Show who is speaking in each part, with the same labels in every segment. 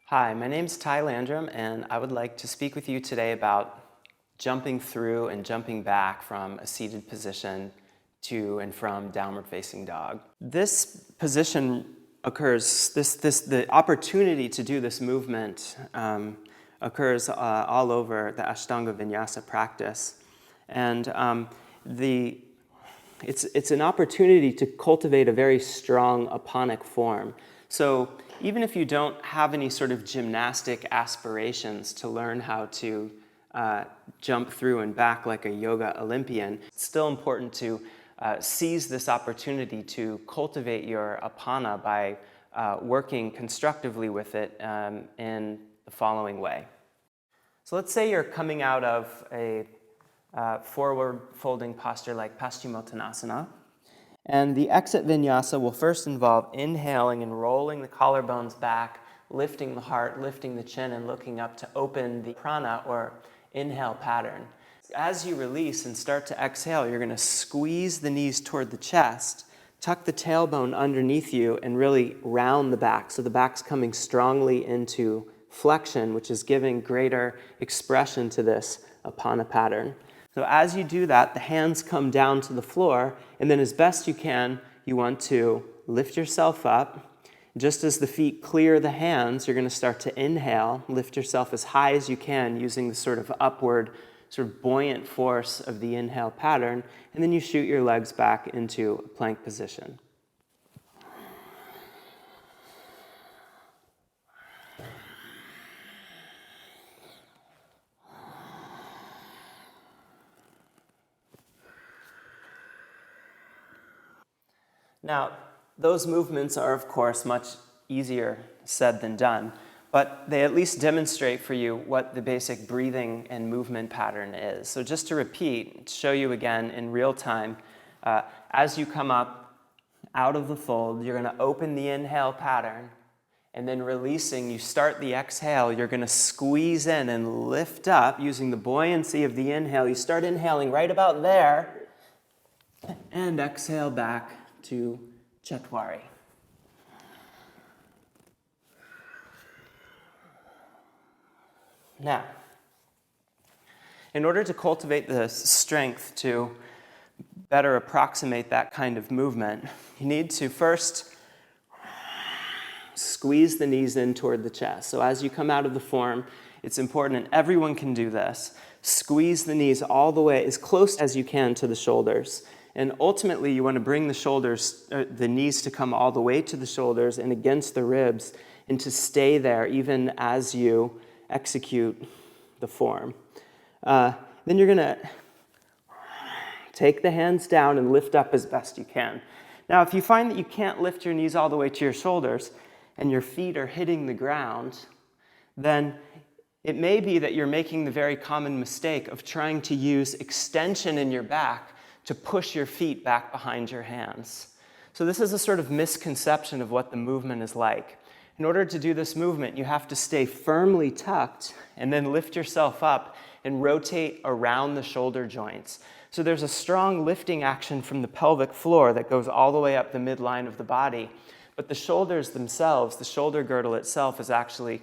Speaker 1: Hi, my name's Ty Landrum, and I would like to speak with you today about jumping through and jumping back from a seated position to and from downward facing dog. This position occurs, the opportunity to do this movement occurs all over the Ashtanga Vinyasa practice. And it's an opportunity to cultivate a very strong aponic form. So even if you don't have any sort of gymnastic aspirations to learn how to jump through and back like a yoga Olympian, it's still important to seize this opportunity to cultivate your apana by working constructively with it in the following way. So let's say you're coming out of a forward folding posture like Paschimottanasana. And the exit vinyasa will first involve inhaling and rolling the collarbones back, lifting the heart, lifting the chin, and looking up to open the prana or inhale pattern. As you release and start to exhale, you're going to squeeze the knees toward the chest, tuck the tailbone underneath you, and really round the back. So the back's coming strongly into flexion, which is giving greater expression to this apana pattern. So as you do that, the hands come down to the floor, and then as best you can, you want to lift yourself up. Just as the feet clear the hands, you're going to start to inhale, lift yourself as high as you can using the sort of upward, sort of buoyant force of the inhale pattern, and then you shoot your legs back into a plank position. Now, those movements are, of course, much easier said than done, but they at least demonstrate for you what the basic breathing and movement pattern is. So just to repeat, to show you again in real time, as you come up out of the fold, you're going to open the inhale pattern, and then releasing, you start the exhale, you're going to squeeze in and lift up using the buoyancy of the inhale. You start inhaling right about there, and exhale back to Chatwari. Now, in order to cultivate the strength to better approximate that kind of movement, you need to first squeeze the knees in toward the chest. So as you come out of the form, it's important, and everyone can do this, squeeze the knees all the way as close as you can to the shoulders. And ultimately, you want to bring the knees to come all the way to the shoulders and against the ribs, and to stay there even as you execute the form. Then you're going to take the hands down and lift up as best you can. Now, if you find that you can't lift your knees all the way to your shoulders and your feet are hitting the ground, then it may be that you're making the very common mistake of trying to use extension in your back to push your feet back behind your hands. So this is a sort of misconception of what the movement is like. In order to do this movement, you have to stay firmly tucked and then lift yourself up and rotate around the shoulder joints. So there's a strong lifting action from the pelvic floor that goes all the way up the midline of the body. But the shoulders themselves, the shoulder girdle itself, is actually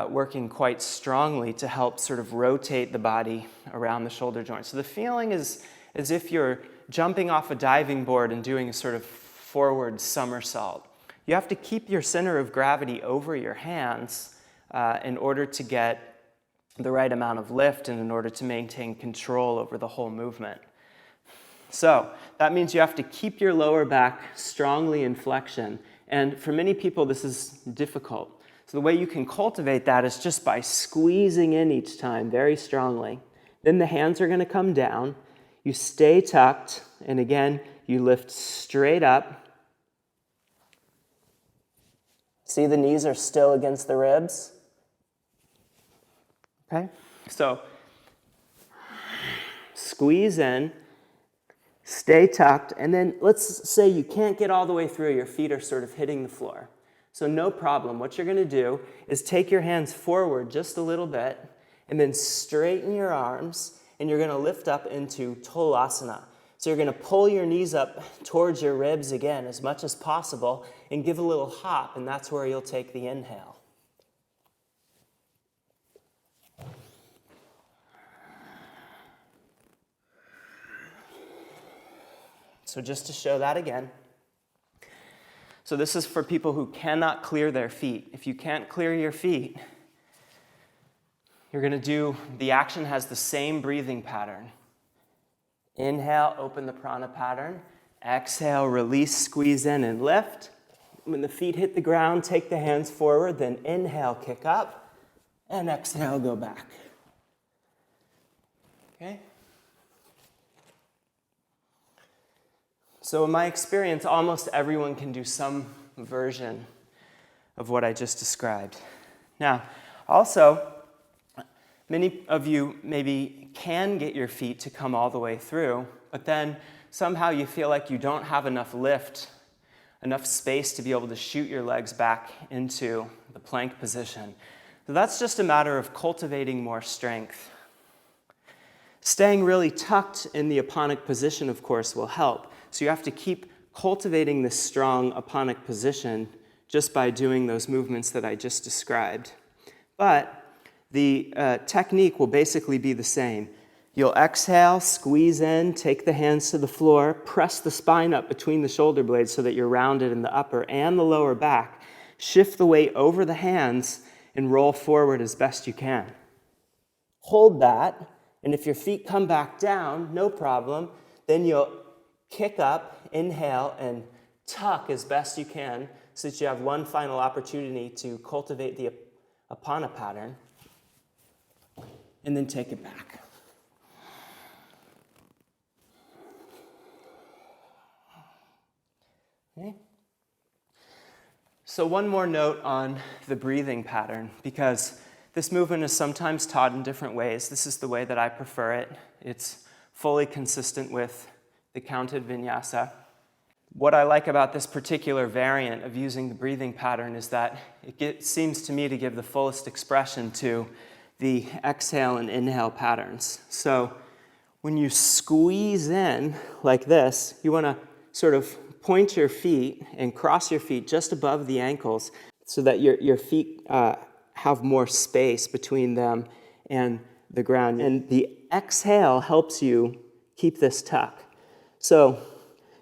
Speaker 1: working quite strongly to help sort of rotate the body around the shoulder joints. So the feeling is as if you're jumping off a diving board and doing a sort of forward somersault. You have to keep your center of gravity over your hands in order to get the right amount of lift and in order to maintain control over the whole movement. So that means you have to keep your lower back strongly in flexion. And for many people, this is difficult. So the way you can cultivate that is just by squeezing in each time very strongly. Then the hands are going to come down. You stay tucked, and again, you lift straight up. See, the knees are still against the ribs. Okay? So, squeeze in, stay tucked, and then let's say you can't get all the way through, your feet are sort of hitting the floor. So no problem. What you're going to do is take your hands forward just a little bit, and then straighten your arms, and you're going to lift up into Tolasana. So you're going to pull your knees up towards your ribs again as much as possible and give a little hop, and that's where you'll take the inhale. So just to show that again. So this is for people who cannot clear their feet. If you can't clear your feet, you're going to do, the action has the same breathing pattern. Inhale, open the prana pattern. Exhale, release, squeeze in and lift. When the feet hit the ground, take the hands forward, then inhale, kick up, and exhale, go back. Okay? So in my experience, almost everyone can do some version of what I just described. Now, also, many of you maybe can get your feet to come all the way through, but then somehow you feel like you don't have enough lift, enough space to be able to shoot your legs back into the plank position. So that's just a matter of cultivating more strength. Staying really tucked in the aponic position, of course, will help. So you have to keep cultivating this strong aponic position just by doing those movements that I just described. But the technique will basically be the same. You'll exhale, squeeze in, take the hands to the floor, press the spine up between the shoulder blades so that you're rounded in the upper and the lower back. Shift the weight over the hands and roll forward as best you can. Hold that, and if your feet come back down, no problem. Then you'll kick up, inhale, and tuck as best you can so that you have one final opportunity to cultivate the apana pattern, and then take it back. Okay. So one more note on the breathing pattern, because this movement is sometimes taught in different ways. This is the way that I prefer it. It's fully consistent with the counted vinyasa. What I like about this particular variant of using the breathing pattern is that it seems to me to give the fullest expression to the exhale and inhale patterns. So when you squeeze in like this, you want to sort of point your feet and cross your feet just above the ankles so that your feet have more space between them and the ground. And the exhale helps you keep this tuck. So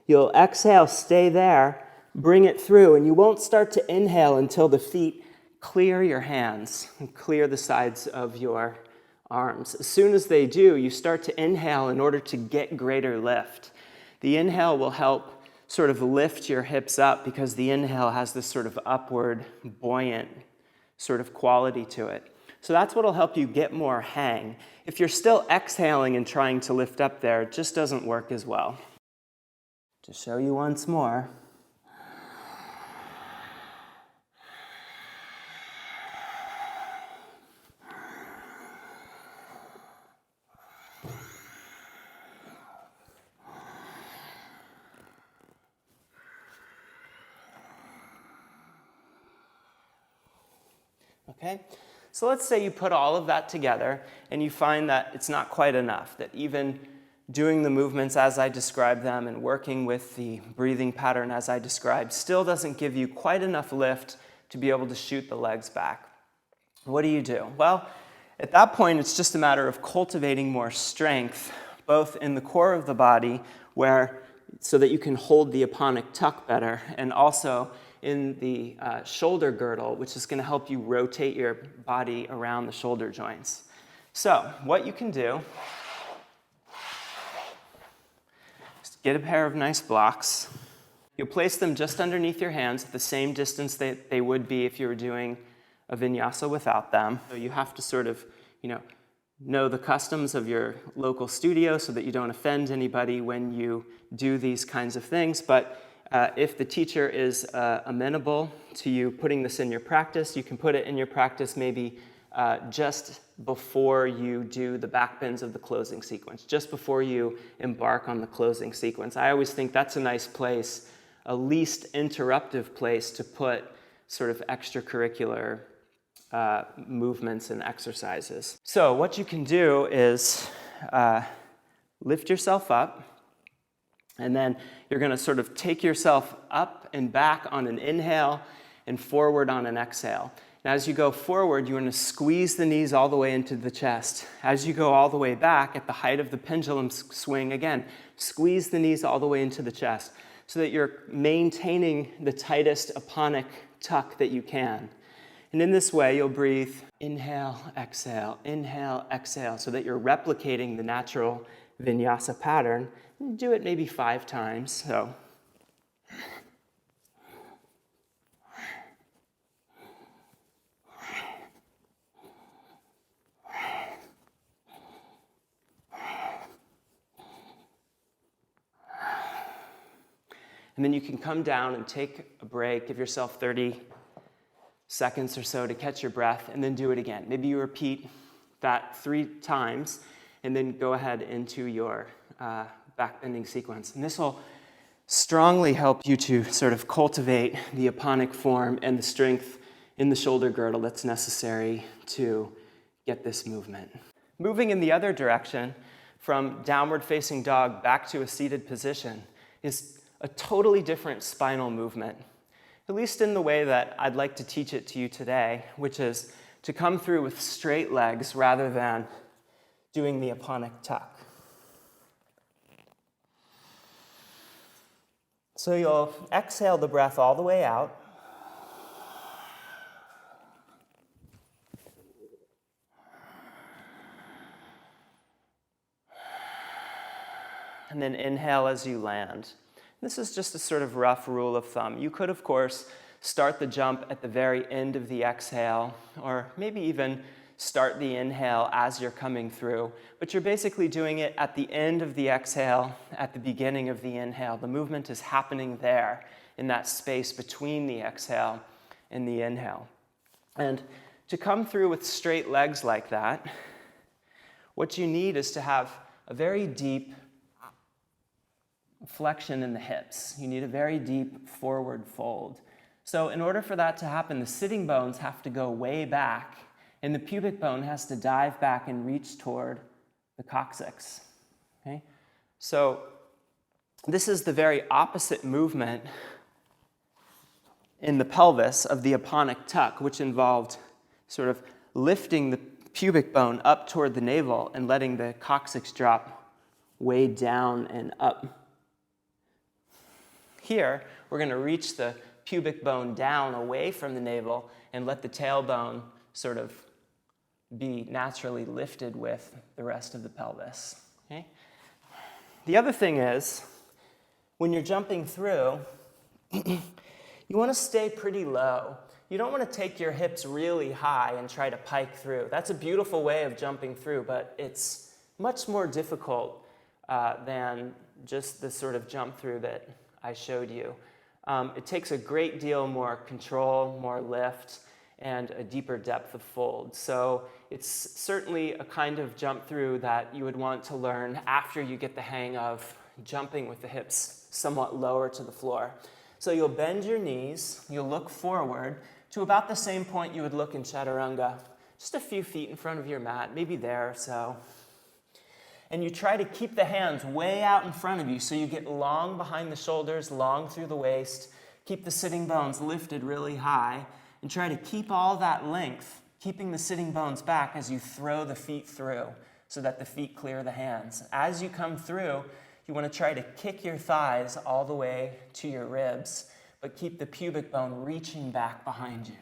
Speaker 1: you'll exhale, stay there, bring it through, and you won't start to inhale until the feet clear your hands and clear the sides of your arms. As soon as they do, you start to inhale in order to get greater lift. The inhale will help sort of lift your hips up because the inhale has this sort of upward, buoyant sort of quality to it. So that's what will help you get more hang. If you're still exhaling and trying to lift up there, it just doesn't work as well. To show you once more. Okay, so let's say you put all of that together and you find that it's not quite enough, that even doing the movements as I described them and working with the breathing pattern as I described still doesn't give you quite enough lift to be able to shoot the legs back. What do? Well, at that point, it's just a matter of cultivating more strength, both in the core of the body, so that you can hold the aponic tuck better, and also in the shoulder girdle, which is going to help you rotate your body around the shoulder joints. So what you can do is get a pair of nice blocks. You'll place them just underneath your hands at the same distance that they would be if you were doing a vinyasa without them. So you have to sort of, know the customs of your local studio so that you don't offend anybody when you do these kinds of things. But if the teacher is amenable to you putting this in your practice, you can put it in your practice maybe just before you do the back bends of the closing sequence, just before you embark on the closing sequence. I always think that's a nice place, a least interruptive place to put sort of extracurricular movements and exercises. So what you can do is lift yourself up, and then you're going to sort of take yourself up and back on an inhale and forward on an exhale. And as you go forward, you want to squeeze the knees all the way into the chest. As you go all the way back at the height of the pendulum swing, again, squeeze the knees all the way into the chest so that you're maintaining the tightest aponic tuck that you can. And in this way, you'll breathe, inhale, exhale, so that you're replicating the natural vinyasa pattern. And do it maybe 5 times. So. And then you can come down and take a break, give yourself 30 seconds or so to catch your breath, and then do it again. Maybe you repeat that 3 times, and then go ahead into your back bending sequence. And this will strongly help you to sort of cultivate the aponic form and the strength in the shoulder girdle that's necessary to get this movement. Moving in the other direction, from downward facing dog back to a seated position, is a totally different spinal movement, at least in the way that I'd like to teach it to you today, which is to come through with straight legs rather than doing the aponic tuck. So you'll exhale the breath all the way out. And then inhale as you land. This is just a sort of rough rule of thumb. You could, of course, start the jump at the very end of the exhale, or maybe even start the inhale as you're coming through. But you're basically doing it at the end of the exhale, at the beginning of the inhale. The movement is happening there, in that space between the exhale and the inhale. And to come through with straight legs like that, what you need is to have a very deep flexion in the hips. You need a very deep forward fold. So in order for that to happen, the sitting bones have to go way back, and the pubic bone has to dive back and reach toward the coccyx. Okay? So this is the very opposite movement in the pelvis of the aponic tuck, which involved sort of lifting the pubic bone up toward the navel and letting the coccyx drop way down and up. Here, we're going to reach the pubic bone down away from the navel and let the tailbone sort of be naturally lifted with the rest of the pelvis. Okay? The other thing is, when you're jumping through, you want to stay pretty low. You don't want to take your hips really high and try to pike through. That's a beautiful way of jumping through, but it's much more difficult than just the sort of jump through that I showed you. It takes a great deal more control, more lift, and a deeper depth of fold. So it's certainly a kind of jump through that you would want to learn after you get the hang of jumping with the hips somewhat lower to the floor. So you'll bend your knees, you'll look forward to about the same point you would look in chaturanga, just a few feet in front of your mat, maybe there or so. And you try to keep the hands way out in front of you so you get long behind the shoulders, long through the waist. Keep the sitting bones lifted really high, and try to keep all that length, keeping the sitting bones back as you throw the feet through so that the feet clear the hands. As you come through, you want to try to kick your thighs all the way to your ribs, but keep the pubic bone reaching back behind you.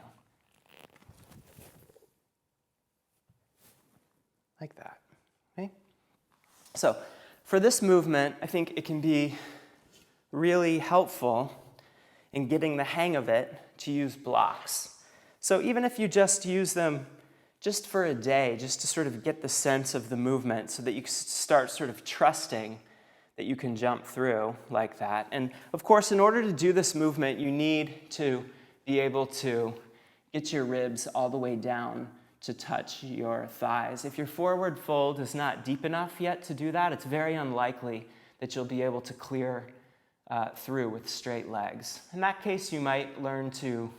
Speaker 1: Like that. Okay? So for this movement, I think it can be really helpful in getting the hang of it to use blocks. So even if you just use them just for a day, just to sort of get the sense of the movement so that you start sort of trusting that you can jump through like that. And of course, in order to do this movement, you need to be able to get your ribs all the way down to touch your thighs. If your forward fold is not deep enough yet to do that, it's very unlikely that you'll be able to clear through with straight legs. In that case, you might learn to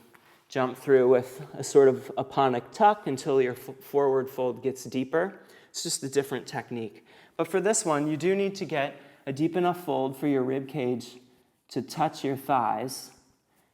Speaker 1: jump through with a sort of aponic tuck until your forward fold gets deeper. It's just a different technique. But for this one, you do need to get a deep enough fold for your rib cage to touch your thighs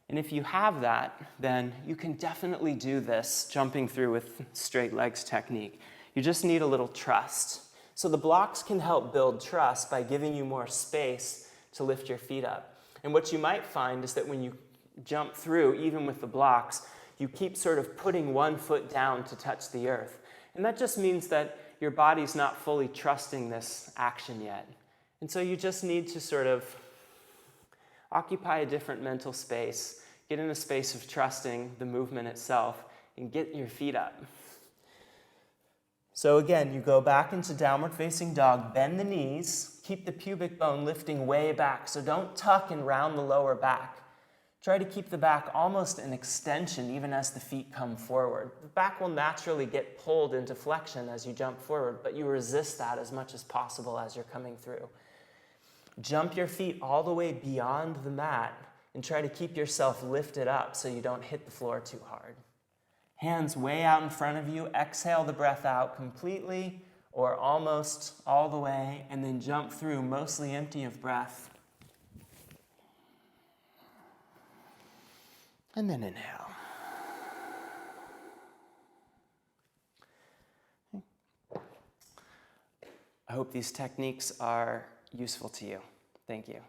Speaker 1: And if you have that, then you can definitely do this jumping through with straight legs technique. You just need a little trust. So the blocks can help build trust by giving you more space to lift your feet up. And what you might find is that when you jump through, even with the blocks, you keep sort of putting one foot down to touch the earth. And that just means that your body's not fully trusting this action yet. And so you just need to sort of occupy a different mental space, get in a space of trusting the movement itself, and get your feet up. So again, you go back into downward facing dog, bend the knees, keep the pubic bone lifting way back, so don't tuck and round the lower back. Try to keep the back almost an extension even as the feet come forward. The back will naturally get pulled into flexion as you jump forward, but you resist that as much as possible as you're coming through. Jump your feet all the way beyond the mat and try to keep yourself lifted up so you don't hit the floor too hard. Hands way out in front of you. Exhale the breath out completely or almost all the way, and then jump through mostly empty of breath. And then inhale. I hope these techniques are useful to you. Thank you.